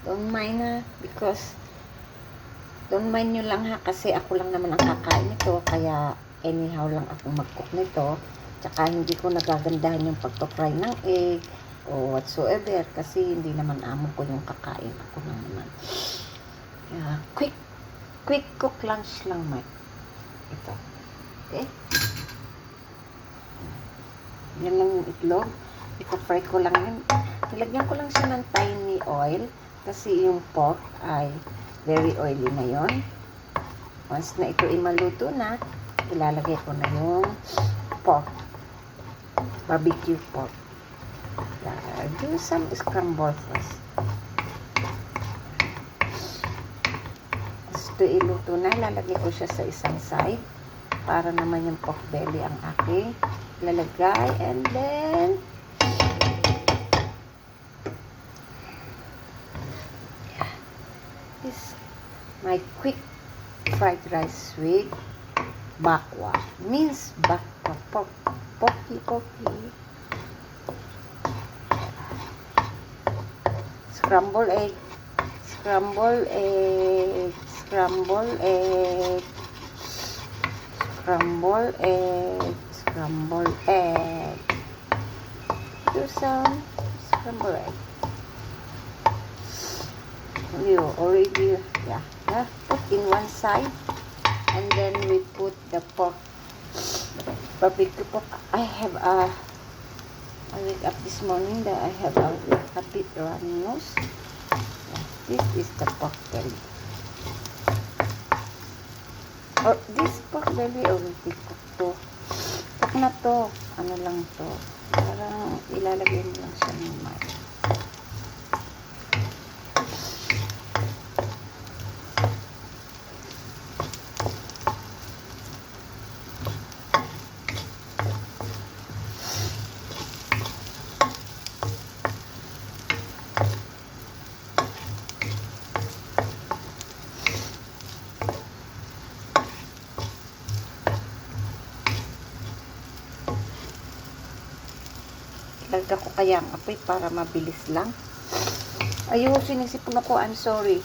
Don't mind ha, because don't mind nyo lang ha, kasi ako lang naman ang kakain nito, kaya anyhow lang akong mag-cook nito. Tsaka hindi ko nagagandahan yung pagpa-fry ng egg o whatsoever, kasi hindi naman amo ko yung kakain, ako lang naman. Quick cook lunch lang, Mike. Ito. Okay? Yan lang yung itlog. Ipa-fry ko lang yun. Nilagyan ko lang siya ng tiny oil kasi yung pork ay very oily na yon. Once na ito ay maluto na, ilalagay ko na yung pork. Barbecue pork. Do some scramble first. Ito iluto na, lalagay ko siya sa isang side para naman yung pork belly ang aking lalagay, and then this my quick fried rice with bakwa, means bakwa pork, porky scramble egg, scramble egg, scramble egg, scramble egg, scramble egg. Do some scramble egg. You already, put in one side, and then we put the pork, barbecue pork. I wake up this morning that I have a bit runny nose. This is the pork belly. Or this pork belly already cooked to. Cook na to. Ano lang to. Parang ilalagay mo lang siya ng mic. Ilalagay ko kaya ang apoy para mabilis lang. Ayun, sinisipon ako. I'm sorry.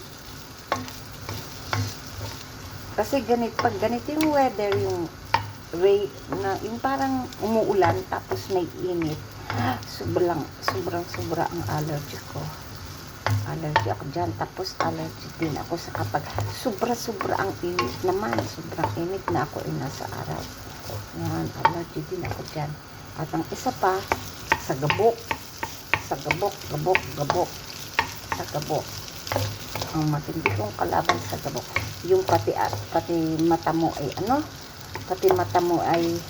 Kasi pag ganito yung weather, yung yung parang umuulan tapos may init. Sobra ang allergy ko. Allergy ako dyan. Tapos allergy din ako sa kapag sobra ang init naman. Sobrang init na ako nasa araw. Yan, allergy din ako dyan. At ang isa pa, sa gabok. Ang matindi kong kalaban sa gabok. Yung pati mata mo ay pati mata mo ay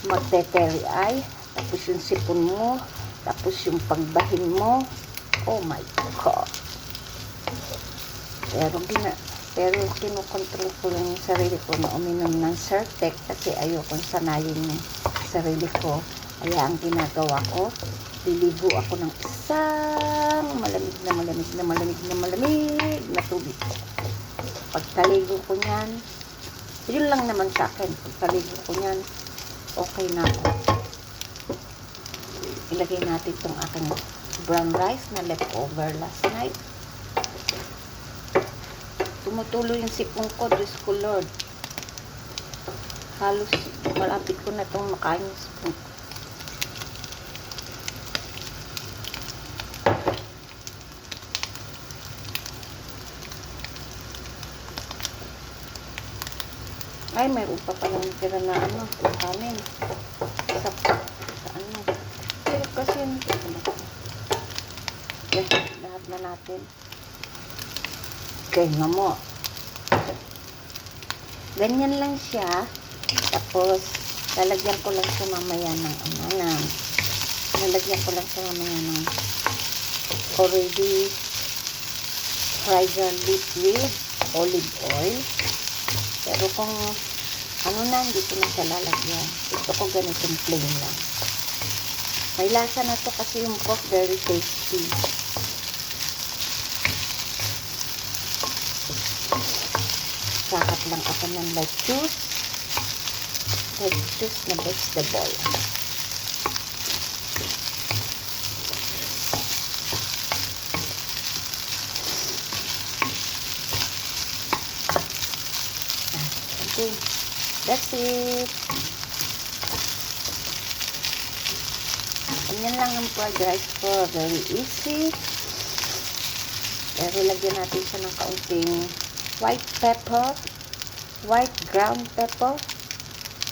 magte-teary eye. Tapos yung sipon mo. Tapos yung pagbahin mo. Oh my God. Pero kinukontrol ko lang yung sarili ko na uminom ng Zyrtec kasi ayokong sanayin yung sarili ko. Kaya ang ginagawa ko, liligo ako ng isang malamig na tubig. Pagkaligo ko niyan, yun lang naman sa akin. Pagkaligo ko niyan, okay na ako. Ilagay natin itong aking brown rice na leftover last night. Tumutulo yung sipong ko, Diyos ko Lord. Halos malapit ko na itong makain yung sipong ko. Ay, mayroon pa palang tira na kanin. Sa pero kasi lahat na natin. Kaya mo. Ganyan lang siya. Tapos, lalagyan ko lang sa mamaya ng lalagyan ko lang sa mamaya ng already fried garlic with olive oil. Pero kung hindi ko na siya lalagyan. Ito ko ganitong plain lang. May lasa na to kasi yung pork very tasty. Sakat lang ako ng lettuce na vegetable. Okay. That's it. Ganyan lang ang fried rice ko. Very easy. Pero lagyan natin siya ng kaunting white pepper. White ground pepper.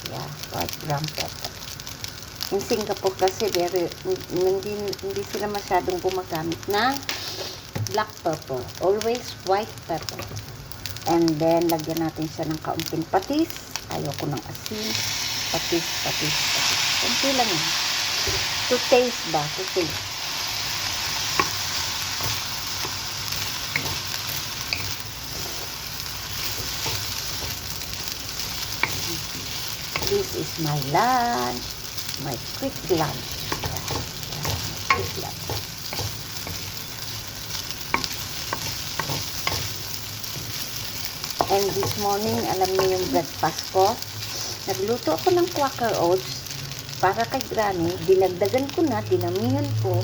Yeah, white ground pepper. In Singapore kasi hindi sila masyadong gumagamit ng black pepper. Always white pepper. And then, lagyan natin siya ng kaunting patis. Ayoko ng asin. Patis. Kunti lang yan. To taste ba? To taste. This is my lunch. My quick lunch. Quick lunch. And this morning, alam niyo yung breakfast ko, nagluto ako ng Quaker Oats para kay Granny. Dinagdagan ko na, dinamihan ko,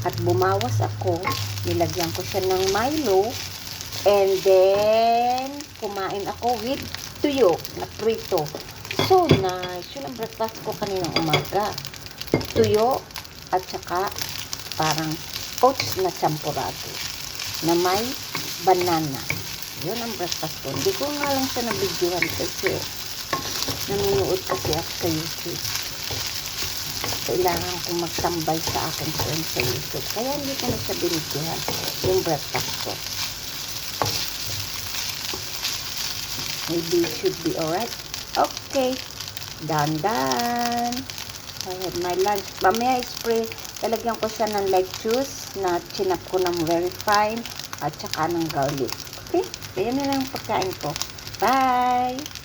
at bumawas ako. Nilagyan ko siya ng Milo, and then, kumain ako with tuyo na prito. So nice. Yun ang breakfast ko kaninang umaga. Tuyo, at saka parang oats na champurado na may banana. Yun ang breakfast ko. Hindi ko nga lang siya nabidyohan kasi nanonood kasi ako sa YouTube. Kailangan kong magtambay sa aking friend sa YouTube. Kaya hindi ko na siya binidyohan yung breakfast ko. Maybe it should be alright. Okay. Done. I had my lunch. Mamaya spray. Talagyan ko siya ng lettuce na chinap ko ng very fine at saka ng garlic. Okay? Kaya na lang ang pagkain ko. Bye!